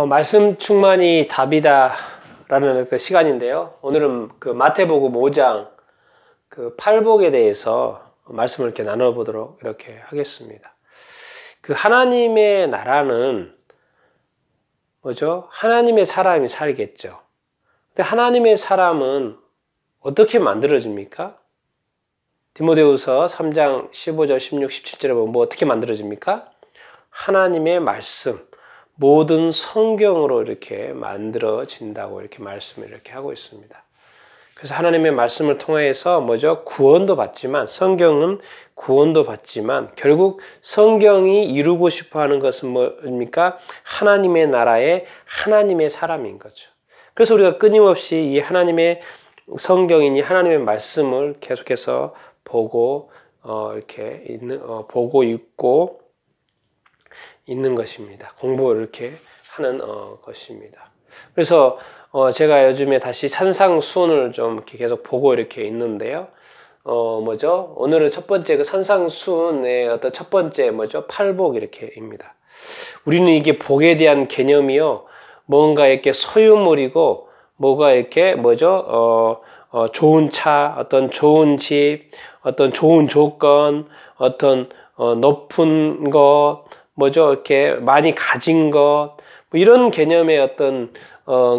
말씀 충만이 답이다라는 그 시간인데요. 오늘은 그 마태복음 5장 그 팔복에 대해서 말씀을 이렇게 나눠보도록 이렇게 하겠습니다. 그 하나님의 나라는 뭐죠? 하나님의 사람이 살겠죠. 근데 하나님의 사람은 어떻게 만들어집니까? 디모데후서 3장 15절, 16, 17절에 보면 뭐 어떻게 만들어집니까? 하나님의 말씀, 모든 성경으로 이렇게 만들어진다고 이렇게 말씀을 이렇게 하고 있습니다. 그래서 하나님의 말씀을 통해서 뭐죠? 구원도 받지만, 성경은 구원도 받지만, 결국 성경이 이루고 싶어 하는 것은 뭡니까? 하나님의 나라의 하나님의 사람인 거죠. 그래서 우리가 끊임없이 이 하나님의 성경이니 하나님의 말씀을 계속해서 보고, 보고 읽고 있는 것입니다. 공부를 이렇게 하는 것입니다. 그래서 제가 요즘에 다시 산상수훈을 좀 이렇게 계속 보고 이렇게 있는데요. 뭐죠? 오늘은 첫 번째 그 산상수훈의 어떤 첫 번째 뭐죠? 팔복 이렇게입니다. 우리는 이게 복에 대한 개념이요, 뭔가 이렇게 소유물이고, 뭐가 이렇게 뭐죠? 좋은 차, 어떤 좋은 집, 어떤 좋은 조건, 어떤 높은 것, 뭐죠? 이렇게 많이 가진 것, 뭐 이런 개념의 어떤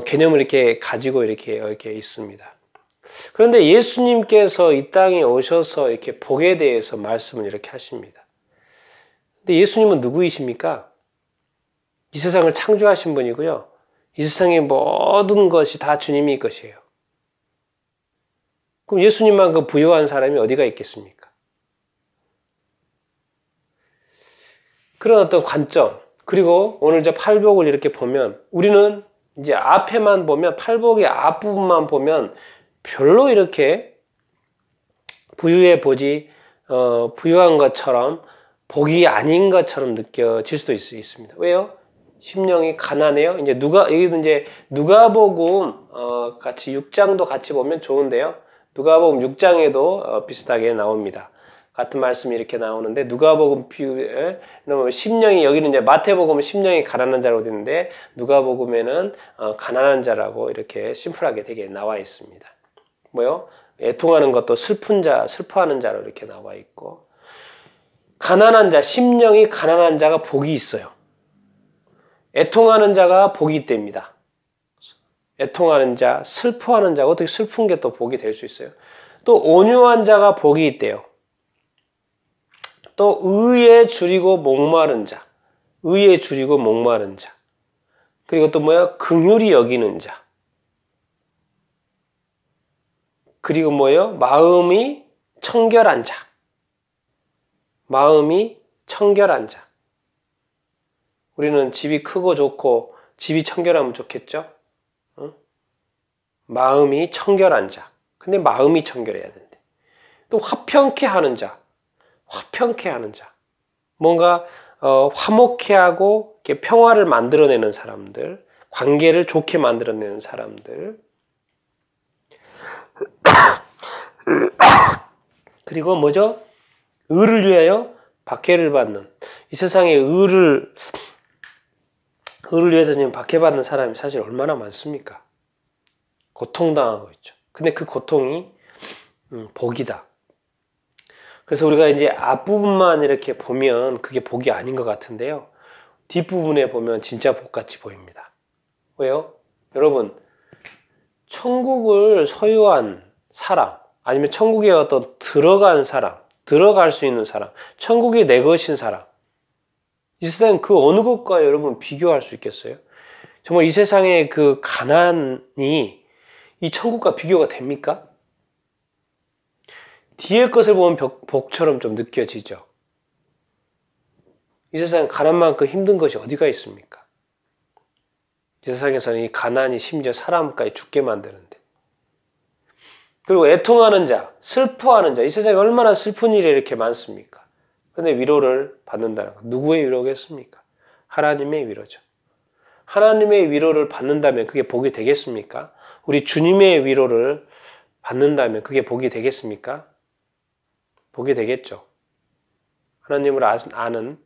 개념을 이렇게 가지고 이렇게 있습니다. 그런데 예수님께서 이 땅에 오셔서 이렇게 복에 대해서 말씀을 이렇게 하십니다. 근데 예수님은 누구이십니까? 이 세상을 창조하신 분이고요. 이 세상의 모든 것이 다 주님이 것이에요. 그럼 예수님만큼 부유한 사람이 어디가 있겠습니까? 그런 어떤 관점, 그리고 오늘 이제 팔복을 이렇게 보면 우리는 이제 앞에만 보면, 팔복의 앞부분만 보면 별로 이렇게 부유해 보지, 부유한 것처럼 복이 아닌 것처럼 느껴질 수도 있습니다. 왜요? 심령이 가난해요. 이제 여기도 이제 누가복음 같이 6장도 같이 보면 좋은데요. 누가복음 6장에도 비슷하게 나옵니다. 같은 말씀이 이렇게 나오는데, 누가복음 비유에 심령이, 여기는 이제 마태복음은 심령이 가난한 자라고 되는데, 누가복음에는 가난한 자라고 이렇게 심플하게 되게 나와 있습니다. 뭐요? 애통하는 것도 슬픈 자, 슬퍼하는 자로 이렇게 나와 있고, 가난한 자, 심령이 가난한 자가 복이 있어요. 애통하는 자가 복이 있답니다. 애통하는 자, 슬퍼하는 자가, 어떻게 슬픈 게 또 복이 될 수 있어요? 또 온유한 자가 복이 있대요. 또 의에 줄이고 목마른 자, 의에 줄이고 목마른 자, 그리고 또 뭐야? 긍휼히 여기는 자, 그리고 뭐예요? 마음이 청결한 자, 마음이 청결한 자. 우리는 집이 크고 좋고 집이 청결하면 좋겠죠? 응? 마음이 청결한 자. 근데 마음이 청결해야 된대. 또 화평케 하는 자, 화평케 하는 자. 뭔가 화목케 하고 이렇게 평화를 만들어내는 사람들, 관계를 좋게 만들어내는 사람들. 그리고 뭐죠? 의를 위하여 박해를 받는, 이 세상에 의를 위해서 지금 박해받는 사람이 사실 얼마나 많습니까? 고통당하고 있죠. 근데 그 고통이 복이다. 그래서 우리가 이제 앞부분만 이렇게 보면 그게 복이 아닌 것 같은데요. 뒷부분에 보면 진짜 복같이 보입니다. 왜요? 여러분, 천국을 소유한 사람, 아니면 천국에 어떤 들어간 사람, 들어갈 수 있는 사람, 천국이 내 것인 사람, 이 세상 그 어느 것과 여러분 비교할 수 있겠어요? 정말 이 세상의 그 가난이 이 천국과 비교가 됩니까? 뒤에 것을 보면 복처럼 좀 느껴지죠. 이 세상 가난만큼 힘든 것이 어디가 있습니까? 이 세상에서는 이 가난이 심지어 사람까지 죽게 만드는데. 그리고 애통하는 자, 슬퍼하는 자, 이 세상에 얼마나 슬픈 일이 이렇게 많습니까? 그런데 위로를 받는다는 것. 누구의 위로겠습니까? 하나님의 위로죠. 하나님의 위로를 받는다면 그게 복이 되겠습니까? 우리 주님의 위로를 받는다면 그게 복이 되겠습니까? 복이 되겠죠. 하나님을 아는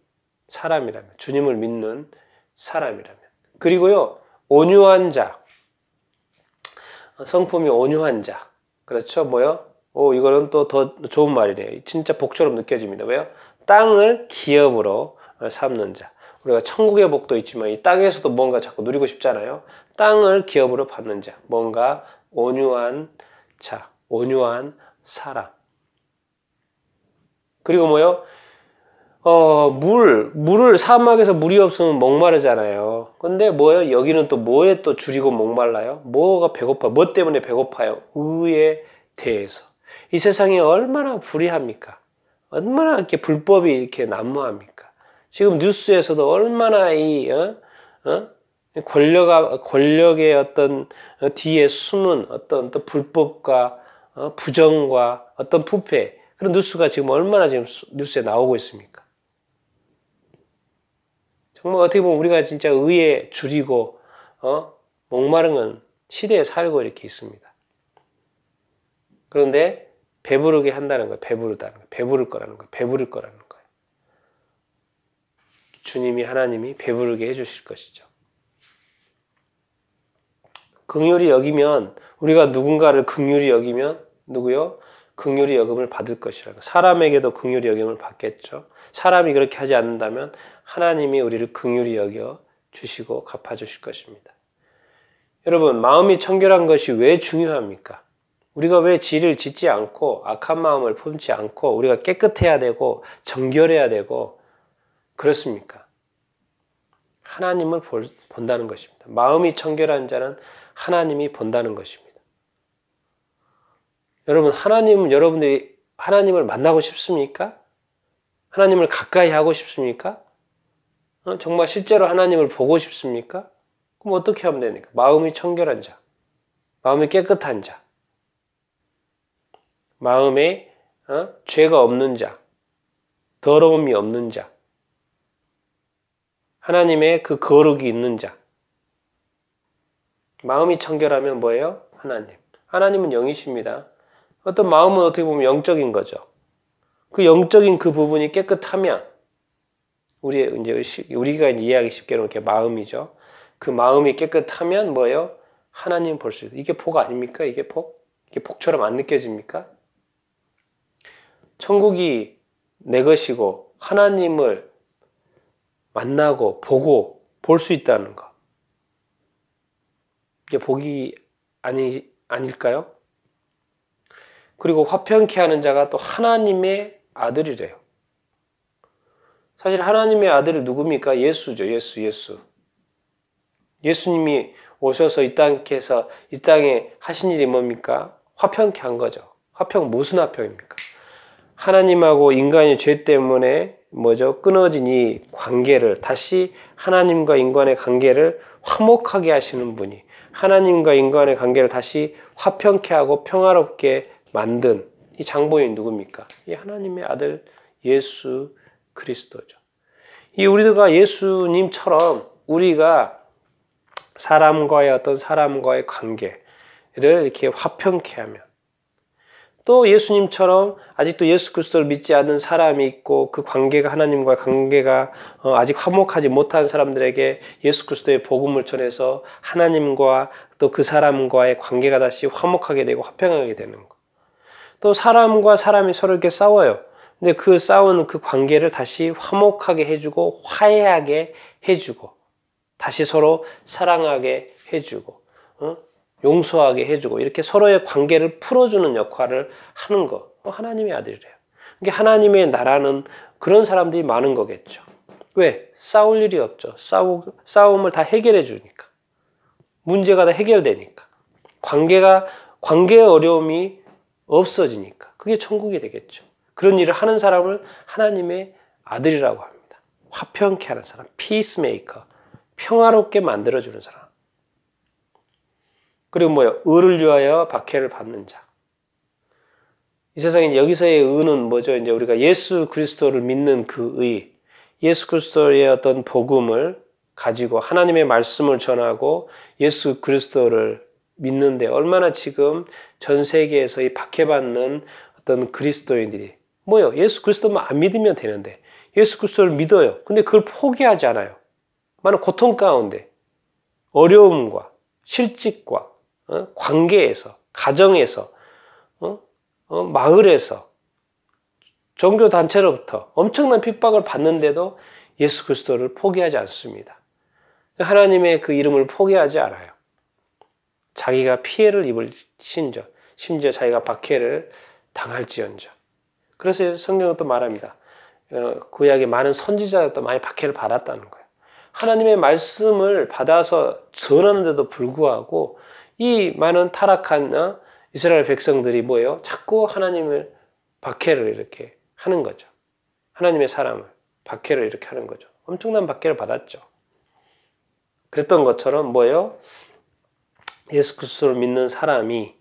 사람이라면, 주님을 믿는 사람이라면. 그리고요, 온유한 자. 성품이 온유한 자. 그렇죠? 뭐요? 이거는 또 더 좋은 말이네요. 진짜 복처럼 느껴집니다. 왜요? 땅을 기업으로 삼는 자. 우리가 천국의 복도 있지만 이 땅에서도 뭔가 자꾸 누리고 싶잖아요. 땅을 기업으로 받는 자. 뭔가 온유한 자. 온유한 사람. 그리고 뭐요? 물을 사막에서 물이 없으면 목마르잖아요. 근데 뭐예요? 여기는 또 뭐에 또 줄이고 목말라요? 뭐가 배고파? 뭐 때문에 배고파요? 의에 대해서. 이 세상이 얼마나 불의합니까? 얼마나 이렇게 불법이 이렇게 난무합니까? 지금 뉴스에서도 얼마나 권력의 어떤 뒤에 숨은 어떤 불법과 부정과 어떤 부패, 그런 뉴스가 지금 얼마나 지금 뉴스에 나오고 있습니까? 정말 어떻게 보면 우리가 진짜 의에 줄이고 목마른 시대에 살고 이렇게 있습니다. 그런데 배부르게 한다는 거예요. 배부르다는 거예요. 배부를 거라는 거예요. 배부를 거라는 거예요. 주님이 하나님이 배부르게 해주실 것이죠. 긍휼히 여기면 우리가 누군가를 긍휼히 여기면 누구요? 긍휼히 여김을 받을 것이라는 거예요. 사람에게도 긍휼히 여김을 받겠죠. 사람이 그렇게 하지 않는다면 하나님이 우리를 긍휼히 여겨 주시고 갚아 주실 것입니다. 여러분, 마음이 청결한 것이 왜 중요합니까? 우리가 왜 지를 짓지 않고 악한 마음을 품지 않고 우리가 깨끗해야 되고 정결해야 되고 그렇습니까? 하나님을 본다는 것입니다. 마음이 청결한 자는 하나님이 본다는 것입니다. 여러분, 여러분들이 하나님을 만나고 싶습니까? 하나님을 가까이 하고 싶습니까? 정말 실제로 하나님을 보고 싶습니까? 그럼 어떻게 하면 됩니까? 마음이 청결한 자, 마음이 깨끗한 자, 마음에 죄가 없는 자, 더러움이 없는 자, 하나님의 그 거룩이 있는 자. 마음이 청결하면 뭐예요? 하나님은 영이십니다. 어떤 마음은 어떻게 보면 영적인 거죠. 그 영적인 그 부분이 깨끗하면 우리가 이해하기 쉽게는 이렇게 마음이죠. 그 마음이 깨끗하면 뭐예요? 하나님 볼 수 있어요. 이게 복 아닙니까? 이게 복처럼 안 느껴집니까? 천국이 내 것이고 하나님을 만나고 보고 볼 수 있다는 거. 이게 복이 아닐까요? 그리고 화평케 하는 자가 또 하나님의 아들이래요. 사실 하나님의 아들이 누굽니까? 예수죠. 예수. 예수님이 오셔서 이 땅에 하신 일이 뭡니까? 화평케 한 거죠. 무슨 화평입니까? 하나님하고 인간의 죄 때문에 끊어진 이 관계를 다시 하나님과 인간의 관계를 화목하게 하시는 분이, 하나님과 인간의 관계를 다시 화평케 하고 평화롭게 만든 이 장본인이 누굽니까? 이 하나님의 아들 예수 그리스도죠. 우리가 예수님처럼 우리가 사람과의 관계를 이렇게 화평케 하면, 또 예수님처럼 아직도 예수 그리스도를 믿지 않는 사람이 있고 그 관계가 하나님과의 관계가 아직 화목하지 못한 사람들에게 예수 그리스도의 복음을 전해서 하나님과 또 그 사람과의 관계가 다시 화목하게 되고 화평하게 되는 거. 또 사람과 사람이 서로 이렇게 싸워요. 근데 그 싸우는 그 관계를 다시 화목하게 해주고 화해하게 해주고 다시 서로 사랑하게 해주고 용서하게 해주고 이렇게 서로의 관계를 풀어주는 역할을 하는 거. 하나님의 아들이래요. 그러니까 하나님의 나라는 그런 사람들이 많은 거겠죠. 왜? 싸울 일이 없죠. 싸움을 다 해결해 주니까. 문제가 다 해결되니까. 관계의 어려움이 없어지니까. 그게 천국이 되겠죠. 그런 일을 하는 사람을 하나님의 아들이라고 합니다. 화평케 하는 사람, 피스메이커, 평화롭게 만들어주는 사람. 그리고 의를 위하여 박해를 받는 자. 이 세상에 여기서의 의는 뭐죠? 이제 우리가 예수 그리스도를 믿는 그 의, 예수 그리스도의 어떤 복음을 가지고 하나님의 말씀을 전하고 예수 그리스도를 믿는데 얼마나 지금 전 세계에서 이 박해받는 어떤 그리스도인들이 예수 그리스도만 안 믿으면 되는데 예수 그리스도를 믿어요. 근데 그걸 포기하지 않아요. 많은 고통 가운데 어려움과 실직과 관계에서, 가정에서, 마을에서, 종교단체로부터 엄청난 핍박을 받는데도 예수 그리스도를 포기하지 않습니다. 하나님의 그 이름을 포기하지 않아요. 자기가 피해를 입을 심지어 자기가 박해를 당할지언정. 그래서 성경은 또 말합니다. 구약의 많은 선지자들도 많이 박해를 받았다는 거예요. 하나님의 말씀을 받아서 전하는데도 불구하고 이 많은 타락한 이스라엘 백성들이 뭐예요? 자꾸 하나님을 박해를 이렇게 하는 거죠. 하나님의 사람을 박해를 이렇게 하는 거죠. 엄청난 박해를 받았죠. 그랬던 것처럼 뭐예요? 예수 그리스도를 믿는 사람이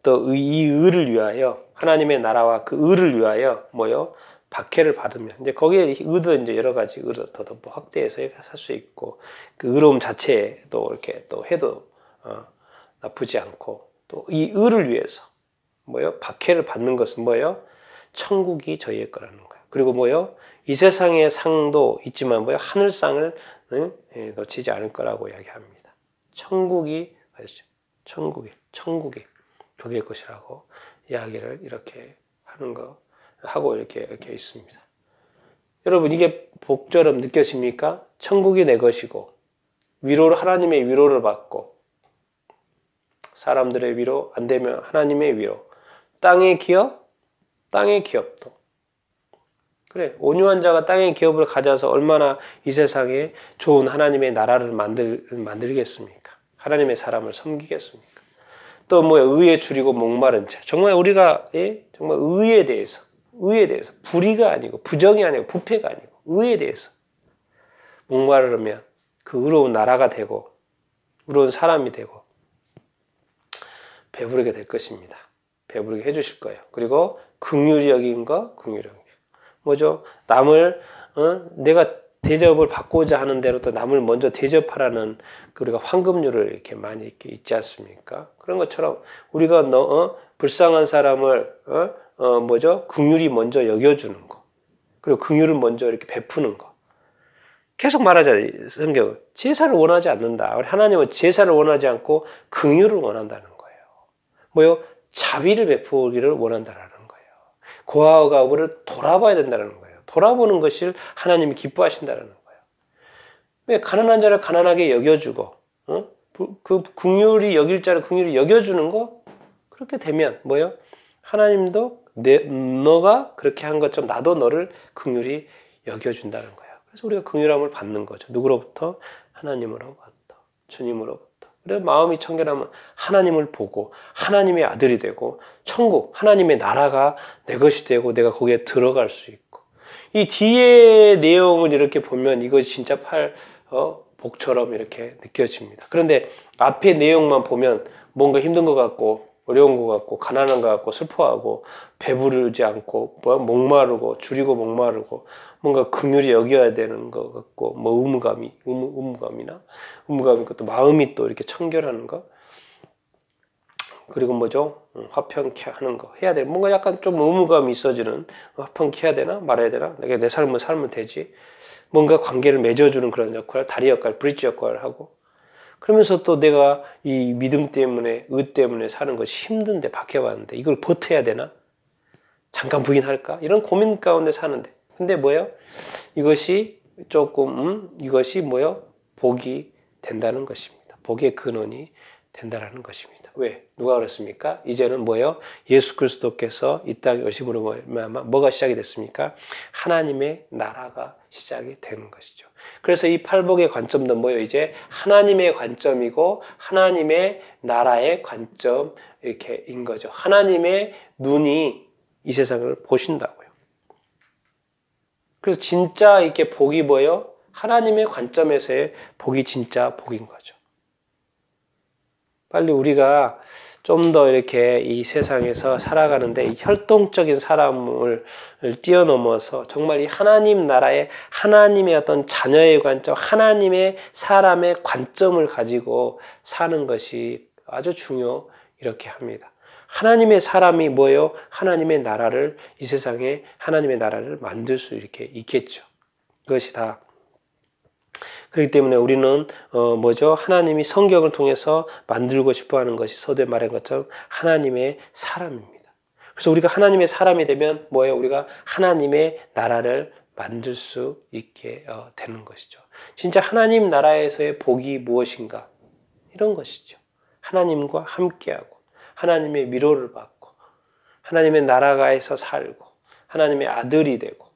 또 이 의를 위하여 하나님의 나라와 그 의를 위하여 뭐예요? 박해를 받으면 이제 거기에 의도 이제 여러 가지 의도 더 확대해서 살 수 있고 그 의로움 자체도 이렇게 또 해도 나쁘지 않고 또 이 의를 위해서 뭐예요? 박해를 받는 것은 뭐예요? 천국이 저희의 거라는 거예요. 그리고 뭐예요? 이 세상의 상도 있지만 뭐예요? 하늘상을 놓치지 않을 거라고 이야기합니다. 천국이 저희의 것이라고 이야기를 이렇게 하는 거 하고 이렇게 있습니다. 여러분 이게 복처럼 느껴집니까? 천국이 내 것이고 하나님의 위로를 받고 사람들의 위로 안 되면 하나님의 위로 땅의 기업도 그래 온유한 자가 땅의 기업을 가져서 얼마나 이 세상에 좋은 하나님의 나라를 만들겠습니까? 하나님의 사람을 섬기겠습니까? 또 의에 줄이고 목마른 자 정말 우리가 정말 의에 대해서 불의가 아니고 부정이 아니고 부패가 아니고 의에 대해서 목마르면 그 의로운 나라가 되고 의로운 사람이 되고 배부르게 될 것입니다. 배부르게 해주실 거예요. 그리고 긍휼히 여긴 거 긍휼히 여긴 거 뭐죠? 남을 내가 대접을 받고자 하는 대로 또 남을 먼저 대접하라는 우리가 황금률을 이렇게 많이 이렇게 있지 않습니까? 그런 것처럼 우리가 불쌍한 사람을 긍휼히 먼저 여겨주는 거 그리고 긍휼을 먼저 이렇게 베푸는 거 계속 말하잖아요. 성경은 제사를 원하지 않는다. 우리 하나님은 제사를 원하지 않고 긍휼을 원한다는 거예요. 자비를 베푸기를 원한다라는 거예요. 고아와 어부를 돌아봐야 된다는 거예요. 돌아보는 것을 하나님이 기뻐하신다는 거예요. 왜 가난한 자를 가난하게 여겨주고 그 긍휼히 여길 자를 긍휼히 여겨주는 거 그렇게 되면 하나님도 너가 그렇게 한 것처럼 나도 너를 긍휼히 여겨준다는 거예요. 그래서 우리가 긍휼함을 받는 거죠. 누구로부터? 하나님으로부터, 주님으로부터. 그래서 마음이 청결하면 하나님을 보고 하나님의 아들이 되고 천국, 하나님의 나라가 내 것이 되고 내가 거기에 들어갈 수 있고 이 뒤에 내용을 이렇게 보면 이것이 진짜 복처럼 이렇게 느껴집니다. 그런데 앞에 내용만 보면 뭔가 힘든 것 같고 어려운 것 같고 가난한 것 같고 슬퍼하고 배부르지 않고 목마르고 줄이고 목마르고 뭔가 긍휼히 여겨야 되는 것 같고 의무감이나 또 마음이 또 이렇게 청결하는 거 그리고 화평케 하는 거 해야 돼. 뭔가 약간 좀 의무감이 있어지는 화평케 해야 되나 말아야 되나 내가 내 삶을 살면 되지. 뭔가 관계를 맺어주는 그런 역할, 다리 역할, 브릿지 역할을 하고 그러면서 또 내가 이 믿음 때문에 의 때문에 사는 것이 힘든데 박해받는데 이걸 버텨야 되나? 잠깐 부인할까? 이런 고민 가운데 사는데 근데 이것이 복이 된다는 것입니다. 복의 근원이 된다라는 것입니다. 왜? 누가 그랬습니까? 이제는 예수 그리스도께서 이 땅에 오심으로 뭐가 시작이 됐습니까? 하나님의 나라가 시작이 되는 것이죠. 그래서 이 팔복의 관점도 이제 하나님의 관점이고 하나님의 나라의 관점 이렇게인 거죠. 하나님의 눈이 이 세상을 보신다고요. 그래서 진짜 이렇게 복이 하나님의 관점에서의 복이 진짜 복인 거죠. 빨리 우리가 좀 더 이렇게 이 세상에서 살아가는데 이 혈통적인 사람을 뛰어넘어서 정말 이 하나님 나라의 하나님의 어떤 자녀의 관점, 하나님의 사람의 관점을 가지고 사는 것이 아주 이렇게 합니다. 하나님의 사람이 하나님의 나라를 이 세상에 하나님의 나라를 만들 수 이렇게 있겠죠. 그것이 다. 그렇기 때문에 우리는 뭐죠? 하나님이 성경을 통해서 만들고 싶어하는 것이 서두에 말한 것처럼 하나님의 사람입니다. 그래서 우리가 하나님의 사람이 되면 뭐예요? 우리가 하나님의 나라를 만들 수 있게 되는 것이죠. 진짜 하나님 나라에서의 복이 무엇인가? 이런 것이죠. 하나님과 함께하고 하나님의 위로를 받고 하나님의 나라가에서 살고 하나님의 아들이 되고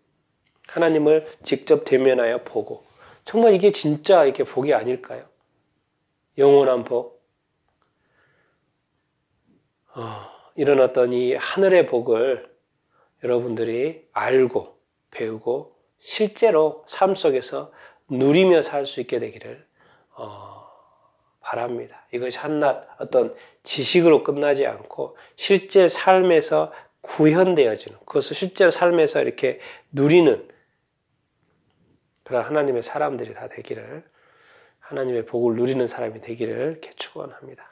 하나님을 직접 대면하여 보고 정말 이게 진짜 이렇게 복이 아닐까요? 영원한 복. 이런 어떤 이 하늘의 복을 여러분들이 알고 배우고 실제로 삶 속에서 누리며 살 수 있게 되기를 바랍니다. 이것이 한낱 어떤 지식으로 끝나지 않고 실제 삶에서 구현되어지는 그것을 실제 삶에서 이렇게 누리는 그런 하나님의 사람들이 다 되기를 하나님의 복을 누리는 사람이 되기를 축원합니다.